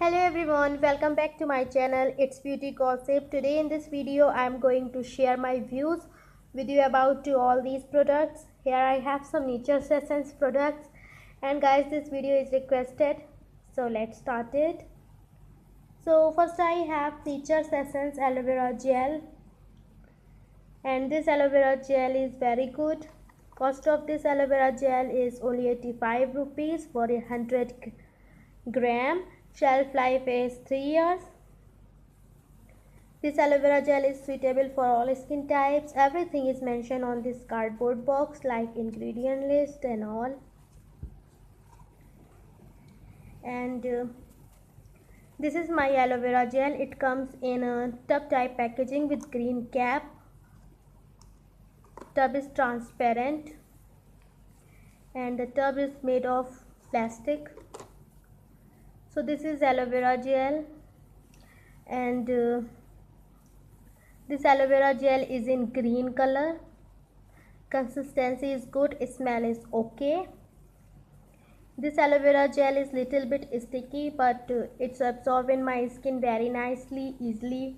Hello everyone, welcome back to my channel. It's Beauty Gossip. Today in this video I am going to share my views with you about all these products. Here I have some Nature's Essence products, and guys, this video is requested, so let's start it. So first I have Nature's Essence aloe vera gel, and this aloe vera gel is very good. Cost of this aloe vera gel is only 85 rupees for 100 gram. Shelf life is 3 years. This aloe vera gel is suitable for all skin types. Everything is mentioned on this cardboard box, like ingredient list and all. And this is my aloe vera gel. It comes in a tub type packaging with green cap. Tub is transparent and the tub is made of plastic. So this is aloe vera gel, and this aloe vera gel is in green color. Consistency is good, smell is okay. This aloe vera gel is little bit sticky, but it's absorbed in my skin very nicely, easily.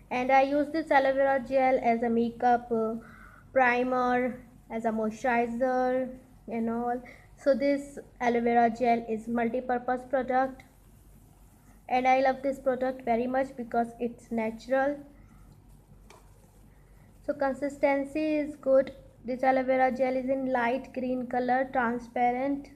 And I use this aloe vera gel as a makeup primer, as a moisturizer and all. So this aloe vera gel is multi-purpose product, and I love this product very much because it's natural. So consistency is good. This aloe vera gel is in light green color, transparent.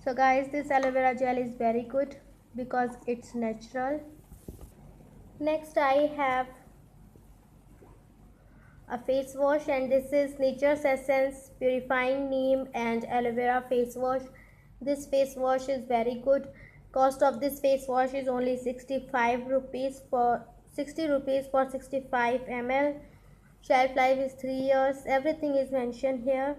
So guys, this aloe vera gel is very good because it's natural. Next I have a face wash, and this is Nature's Essence Purifying Neem and Aloe Vera face wash. This face wash is very good. Cost of this face wash is only 65 rupees for 60 rupees for 65 ml. Shelf life is 3 years. Everything is mentioned here.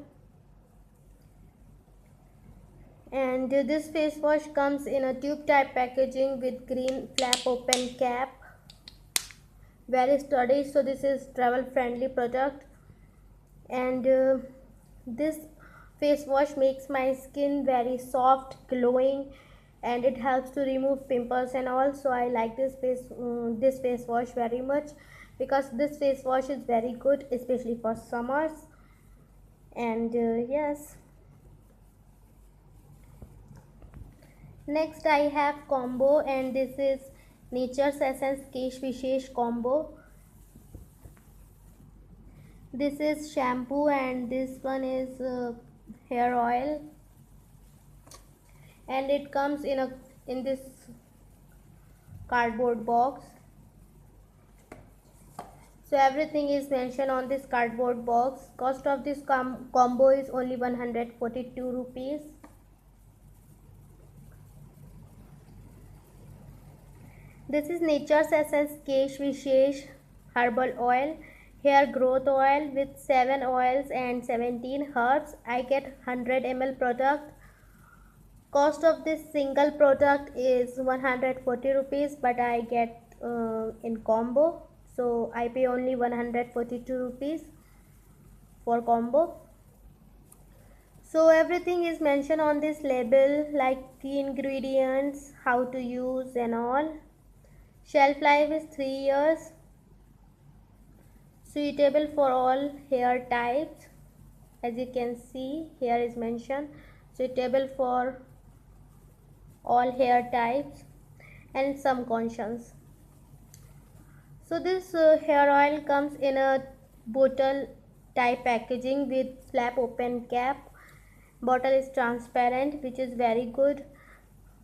And this face wash comes in a tube type packaging with green flap open cap. Very sturdy, so this is travel friendly product. And this face wash makes my skin very soft, glowing, and it helps to remove pimples and all. So I like this face wash very much because this face wash is very good, especially for summers. And yes, next I have combo, and this is Nature's Essence Kesh Vishesh combo. This is shampoo and this one is hair oil, and it comes in this cardboard box. So everything is mentioned on this cardboard box. Cost of this combo is only 142 rupees. This is Nature's Essence Kesh Vishesh herbal oil, hair growth oil with 7 oils and 17 herbs. I get 100 ml product. Cost of this single product is 140 rupees, but I get in combo, so I pay only 142 rupees for combo. So everything is mentioned on this label, like key ingredients, how to use and all. Shelf life is 3 years. Suitable for all hair types. As you can see, here is mentioned suitable for all hair types and some conditions. So this hair oil comes in a bottle type packaging with flap open cap. Bottle is transparent, which is very good.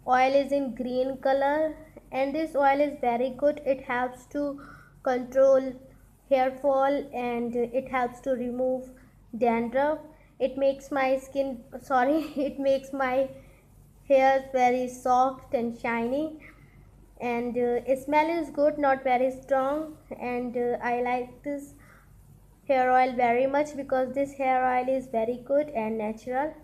Oil is in green color, and this oil is very good. It helps to control hair fall, and it helps to remove dandruff. It makes my skin it makes my hairs very soft and shiny, and smell is good, not very strong. And I like this hair oil very much because this hair oil is very good and natural.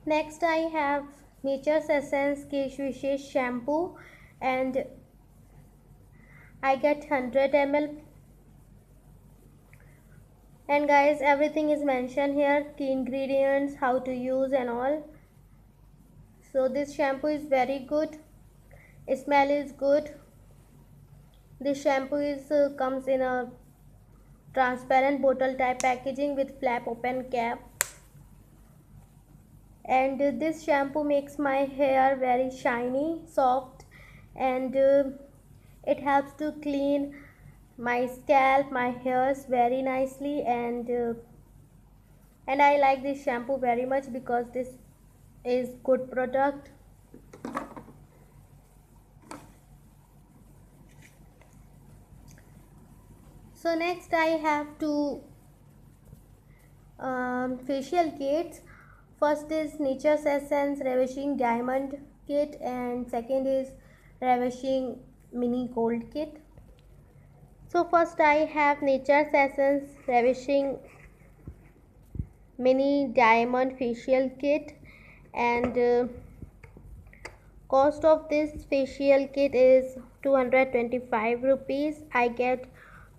Next I have Nature's Essence Kesh Vishesh shampoo, and I get 100 ml And guys, everything is mentioned here, key ingredients, how to use and all. So this shampoo is very good, smell is good. This shampoo is comes in a transparent bottle type packaging with flap open cap. And this shampoo makes my hair very shiny, soft, and it helps to clean my scalp, my hairs very nicely. And I like this shampoo very much because this is good product. So next I have two facial kits. First is Nature's Essence Ravishing Diamond Kit, and second is Ravishing Mini Gold Kit. So first I have Nature's Essence Ravishing Mini Diamond Facial Kit, and cost of this facial kit is 225 rupees. I get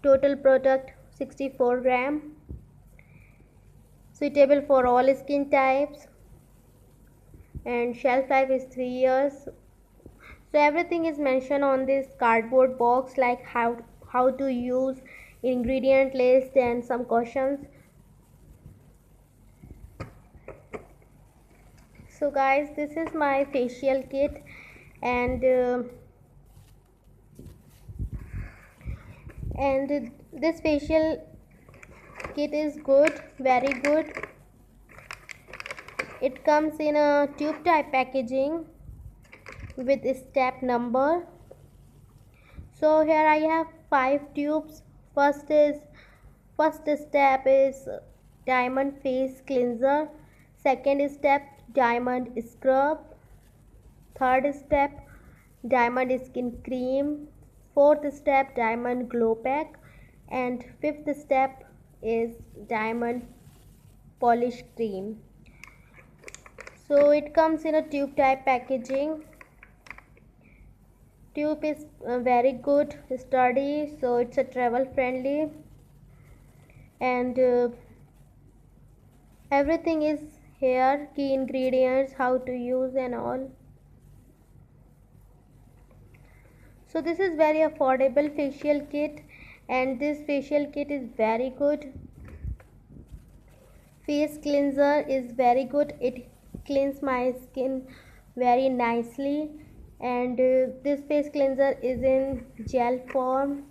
total product 64 gram, suitable for all skin types, and shelf life is 3 years. So everything is mentioned on this cardboard box, like how to use, ingredient list, and some cautions. So guys, this is my facial kit, and this facial kit is good, very good. It comes in a tube type packaging with step number. So here I have 5 tubes. First step is diamond face cleanser. Second step, diamond scrub. Third step, diamond skin cream. Fourth step, diamond glow pack. And fifth step is diamond polish cream. So it comes in a tube type packaging. Tube is very good, sturdy, so it's a travel friendly, and everything is here, key ingredients, how to use and all. So this is very affordable facial kit, and this facial kit is very good. Face cleanser is very good, it cleans my skin very nicely, and this face cleanser is in gel form.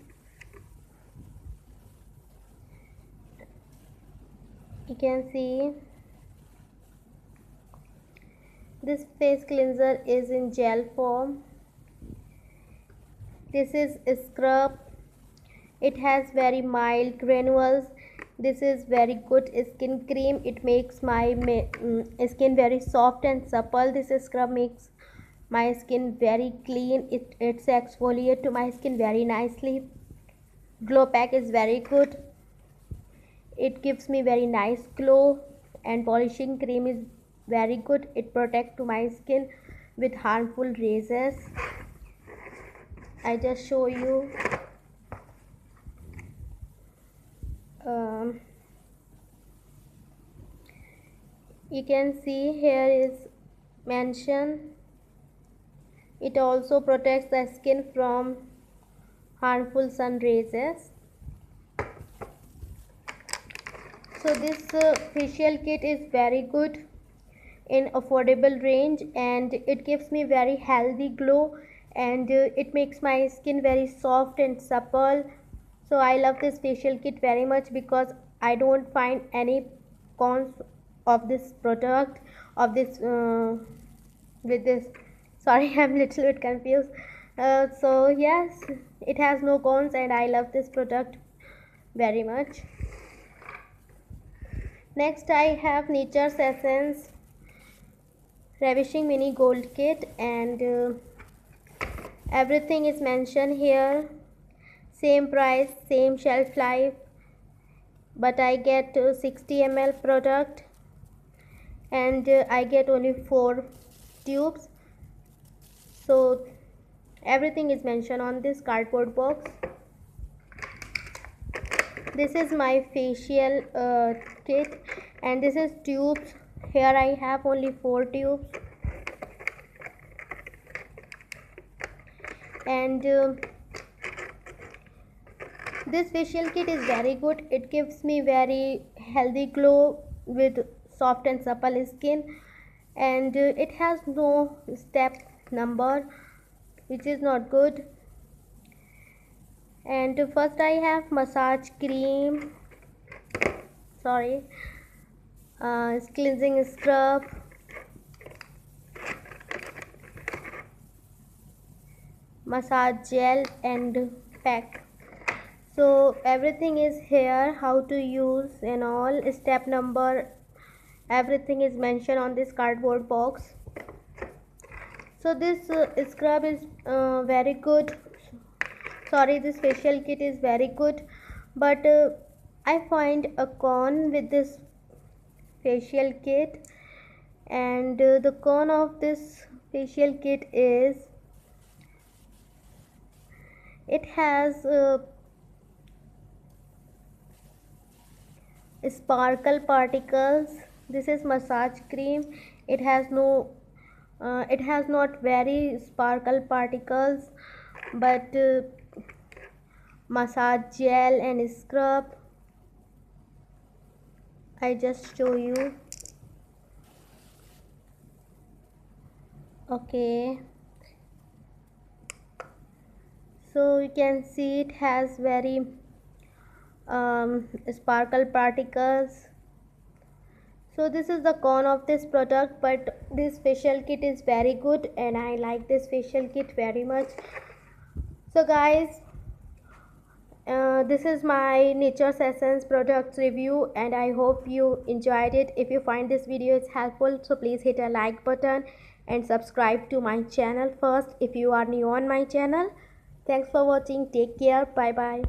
You can see this face cleanser is in gel form. This is a scrub, it has very mild granules. This is very good skin cream, it makes my skin very soft and supple. This scrub makes my skin very clean, it's exfoliate to my skin very nicely. Glow pack is very good, it gives me very nice glow. And polishing cream is very good, it protects to my skin with harmful rays. I just show you. You can see here is mentioned, it also protects the skin from harmful sun rays. So this facial kit is very good in affordable range, and it gives me very healthy glow, and it makes my skin very soft and supple. So I love this facial kit very much because I don't find any cons of this product, of this with this, sorry, I'm little bit confused. So yes, it has no cons, and I love this product very much. Next I have Nature's Essence Ravishing Mini Gold Kit, and everything is mentioned here. Same price, same shelf life, but I get 60 ml product, and I get only 4 tubes. So everything is mentioned on this cardboard box. This is my facial kit, and this is tubes. Here I have only 4 tubes, and this facial kit is very good. It gives me very healthy glow with soft and supple skin, and it has no step number, which is not good. And first I have massage cream, cleansing scrub, massage gel, and pack. So everything is here, how to use and all, step number, everything is mentioned on this cardboard box. So this scrub is very good, this facial kit is very good, but I find a con with this facial kit, and the con of this facial kit is it has sparkle particles. This is massage cream. It has not very sparkle particles, but massage gel and scrub, I just show you. Okay, so you can see it has very sparkle particles. So this is the con of this product, but this facial kit is very good and I like this facial kit very much. So guys, this is my Nature's Essence products review, and I hope you enjoyed it. If you find this video is helpful, so please hit a like button and subscribe to my channel first if you are new on my channel. Thanks for watching. Take care. Bye bye.